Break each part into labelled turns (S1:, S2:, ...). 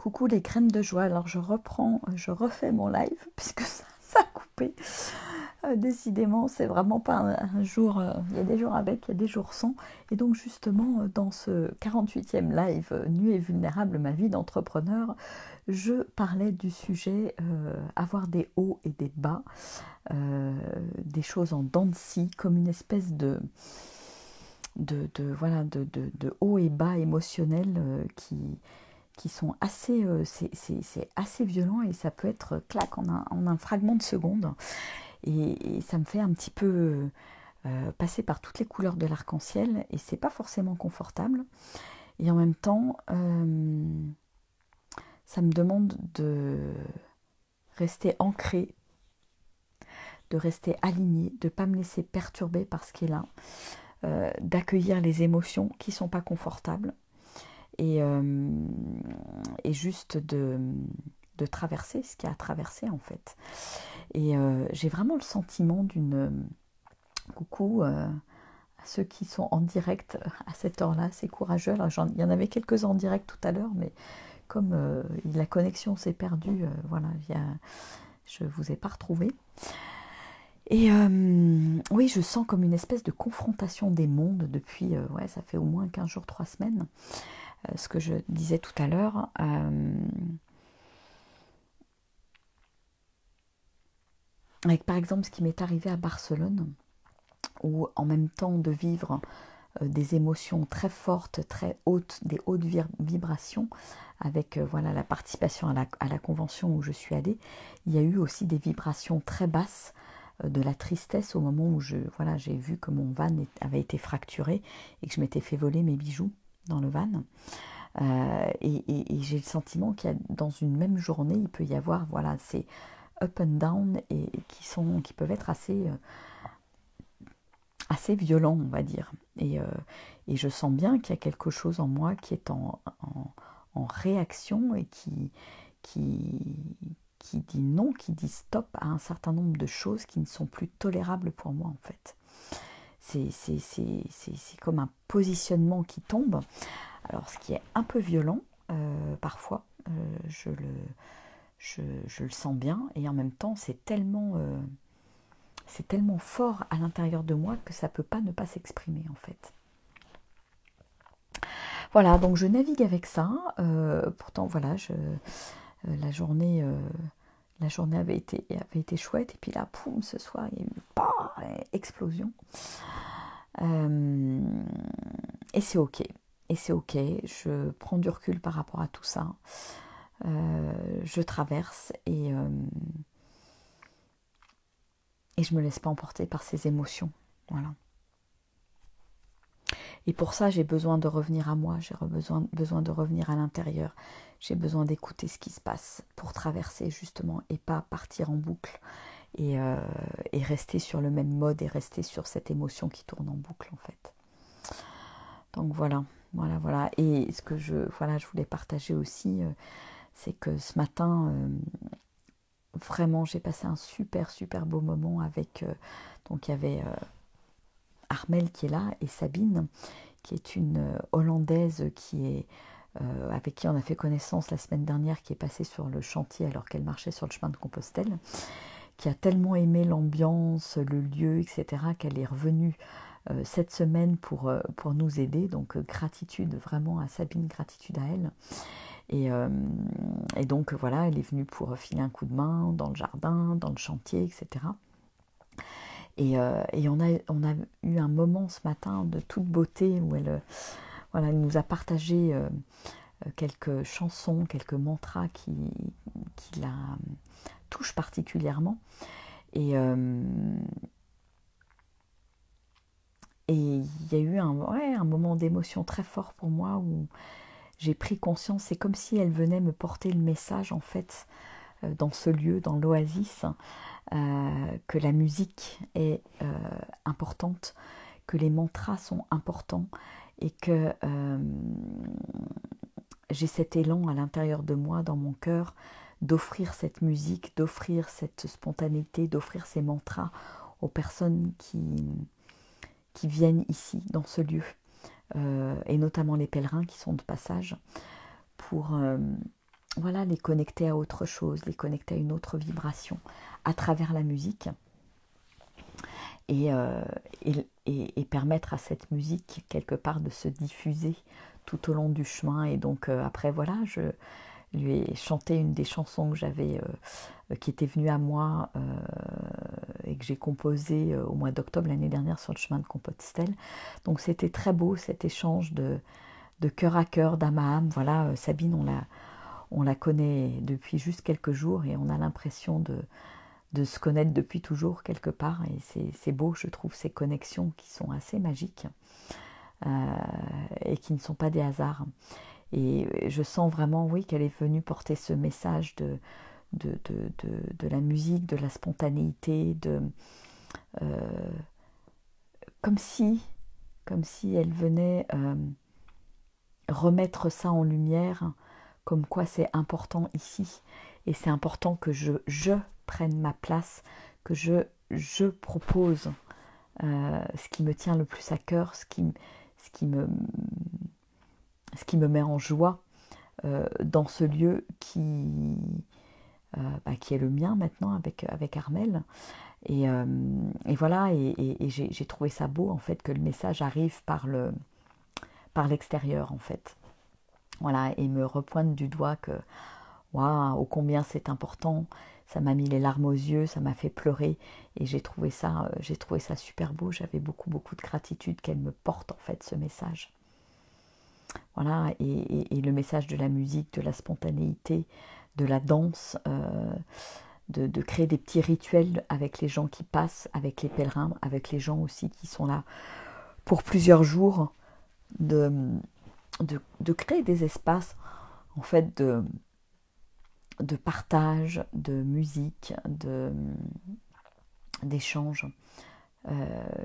S1: Coucou les graines de joie. Alors je refais mon live puisque ça a coupé. Décidément, c'est vraiment pas un jour. Il y a des jours avec, il y a des jours sans. Et donc justement, dans ce 48e live Nu et vulnérable, ma vie d'entrepreneur, je parlais du sujet avoir des hauts et des bas, des choses en dents de scie, comme une espèce voilà, de hauts et bas émotionnels qui sont assez, c'est assez violent et ça peut être clac en un fragment de seconde. Et ça me fait un petit peu passer par toutes les couleurs de l'arc-en-ciel et c'est pas forcément confortable. Et en même temps, ça me demande de rester ancré, de rester aligné, de ne pas me laisser perturber par ce qui est là, d'accueillir les émotions qui sont pas confortables et juste de traverser ce qu'il y a à traverser en fait. Et j'ai vraiment le sentiment d'une... Coucou à ceux qui sont en direct à cette heure-là, c'est courageux. Alors, il y en avait quelques-uns en direct tout à l'heure, mais comme la connexion s'est perdue, voilà, je ne vous ai pas retrouvé. Et oui, je sens comme une espèce de confrontation des mondes depuis, ouais, ça fait au moins 15 jours, 3 semaines. Ce que je disais tout à l'heure. Avec par exemple ce qui m'est arrivé à Barcelone, où en même temps de vivre des émotions très fortes, très hautes, des hautes vibrations, avec voilà, la participation à la convention où je suis allée, il y a eu aussi des vibrations très basses, de la tristesse au moment où voilà, j'ai vu que mon van avait été fracturé et que je m'étais fait voler mes bijoux dans le van. Et j'ai le sentiment qu'il y a, dans une même journée, il peut y avoir voilà, ces up and down et qui peuvent être assez violents, on va dire. Et je sens bien qu'il y a quelque chose en moi qui est en réaction et qui dit non, qui dit stop à un certain nombre de choses qui ne sont plus tolérables pour moi en fait. C'est comme un positionnement qui tombe. Alors ce qui est un peu violent parfois, je le sens bien et en même temps c'est tellement fort à l'intérieur de moi que ça ne peut pas ne pas s'exprimer en fait. Voilà, donc je navigue avec ça. Pourtant, voilà, la journée avait été chouette. Et puis là, poum, ce soir, il y a eu explosion. Et c'est ok. Et c'est ok. Je prends du recul par rapport à tout ça. Je traverse et je me laisse pas emporter par ces émotions. Voilà. Et pour ça, j'ai besoin de revenir à moi, j'ai besoin de revenir à l'intérieur. J'ai besoin d'écouter ce qui se passe pour traverser justement et pas partir en boucle et rester sur le même mode et rester sur cette émotion qui tourne en boucle en fait. Donc voilà. Et ce que je voulais partager aussi, c'est que ce matin, vraiment, j'ai passé un super beau moment avec... donc il y avait... Armelle qui est là et Sabine qui est une Hollandaise avec qui on a fait connaissance la semaine dernière, qui est passée sur le chantier alors qu'elle marchait sur le chemin de Compostelle, qui a tellement aimé l'ambiance, le lieu, etc., qu'elle est revenue cette semaine pour nous aider. Donc gratitude vraiment à Sabine, gratitude à elle. Et donc voilà, elle est venue pour filer un coup de main dans le jardin, dans le chantier, etc. Et on a eu un moment ce matin de toute beauté où elle nous a partagé quelques chansons, quelques mantras qui la touchent particulièrement. Et il y a eu un moment d'émotion très fort pour moi où j'ai pris conscience, c'est comme si elle venait me porter le message en fait dans ce lieu, dans l'oasis, que la musique est importante, que les mantras sont importants et que j'ai cet élan à l'intérieur de moi, dans mon cœur, d'offrir cette musique, d'offrir cette spontanéité, d'offrir ces mantras aux personnes qui viennent ici, dans ce lieu, et notamment les pèlerins qui sont de passage, pour voilà, les connecter à autre chose, les connecter à une autre vibration à travers la musique et, et permettre à cette musique quelque part de se diffuser tout au long du chemin. Et donc après voilà, je lui ai chanté une des chansons que j'avais qui était venue à moi et que j'ai composée au mois d'octobre l'année dernière sur le chemin de Compostelle. Donc c'était très beau cet échange de cœur à cœur, d'âme à âme. Voilà, Sabine, on la connaît depuis juste quelques jours et on a l'impression de se connaître depuis toujours quelque part. Et c'est beau, je trouve, ces connexions qui sont assez magiques et qui ne sont pas des hasards. Et je sens vraiment, oui, qu'elle est venue porter ce message de la musique, de la spontanéité, comme si elle venait remettre ça en lumière, comme quoi c'est important ici. Et c'est important que je prenne ma place, que je propose ce qui me tient le plus à cœur, ce qui me met en joie dans ce lieu qui est le mien maintenant avec Armelle. Et voilà, et j'ai trouvé ça beau en fait que le message arrive par l'extérieur en fait. Voilà, et me repointe du doigt que waouh, ô combien c'est important. Ça m'a mis les larmes aux yeux, ça m'a fait pleurer et j'ai trouvé ça super beau. J'avais beaucoup de gratitude qu'elle me porte en fait ce message. Voilà, et le message de la musique, de la spontanéité, de la danse, de créer des petits rituels avec les gens qui passent, avec les pèlerins, avec les gens aussi qui sont là pour plusieurs jours, de créer des espaces en fait de partage, de musique, d'échange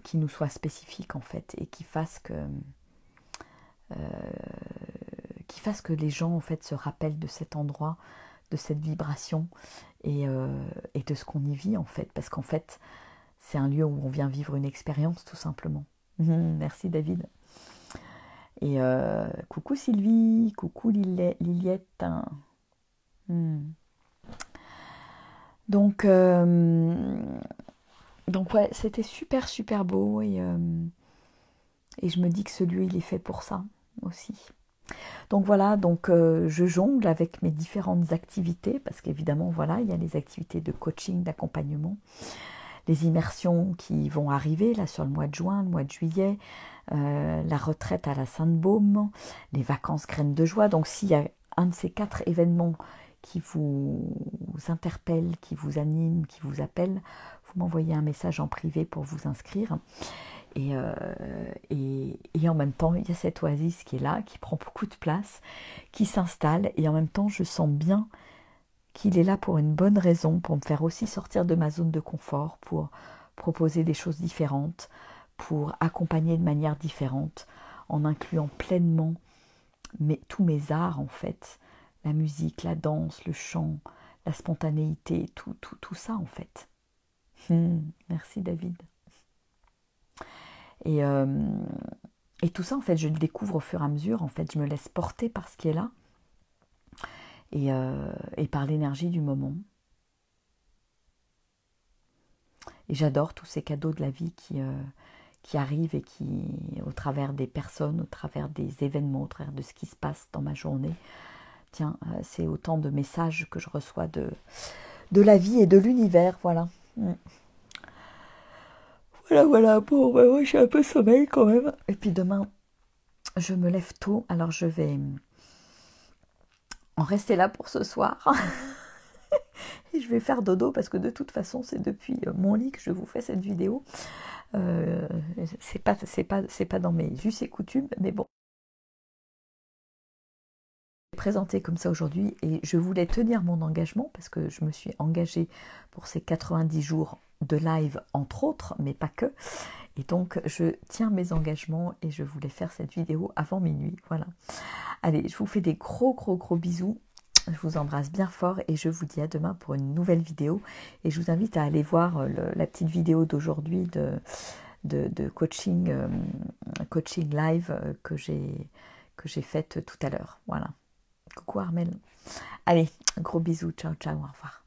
S1: qui nous soient spécifiques en fait et qui fassent que les gens en fait se rappellent de cet endroit, de cette vibration et de ce qu'on y vit en fait, parce qu'en fait c'est un lieu où on vient vivre une expérience tout simplement. Merci David. Et coucou Sylvie, coucou Liliette. Donc ouais, c'était super beau et je me dis que ce lieu il est fait pour ça aussi. Donc voilà, donc je jongle avec mes différentes activités parce qu'évidemment voilà, il y a les activités de coaching, d'accompagnement, les immersions qui vont arriver là sur le mois de juin, le mois de juillet, la retraite à la Sainte-Baume, les vacances graines de joie. Donc s'il y a un de ces 4 événements qui vous interpelle, qui vous anime, qui vous appelle, vous m'envoyez un message en privé pour vous inscrire. Et en même temps, il y a cette oasis qui est là, qui prend beaucoup de place, qui s'installe. Et en même temps, je sens bien qu'il est là pour une bonne raison, pour me faire aussi sortir de ma zone de confort, pour proposer des choses différentes, pour accompagner de manière différente, en incluant pleinement tous mes arts en fait. La musique, la danse, le chant, la spontanéité, tout ça en fait. Merci David. Et tout ça en fait je le découvre au fur et à mesure, en fait je me laisse porter par ce qui est là et par l'énergie du moment. Et j'adore tous ces cadeaux de la vie qui arrivent et qui, au travers des personnes, au travers des événements, au travers de ce qui se passe dans ma journée. Tiens, c'est autant de messages que je reçois de la vie et de l'univers, voilà. Voilà, bon, bah, moi, j'ai un peu sommeil quand même. Et puis demain, je me lève tôt, alors je vais en rester là pour ce soir. Et je vais faire dodo parce que de toute façon, c'est depuis mon lit que je vous fais cette vidéo. C'est pas dans mes us et coutumes, mais bon. Présenté comme ça aujourd'hui et je voulais tenir mon engagement parce que je me suis engagée pour ces 90 jours de live entre autres, mais pas que. Et donc je tiens mes engagements et je voulais faire cette vidéo avant minuit. Voilà. Allez, je vous fais des gros bisous. Je vous embrasse bien fort et je vous dis à demain pour une nouvelle vidéo. Et je vous invite à aller voir la petite vidéo d'aujourd'hui de coaching live que j'ai faite tout à l'heure. Voilà. Coucou Armelle. Allez, gros bisous, ciao, ciao, au revoir.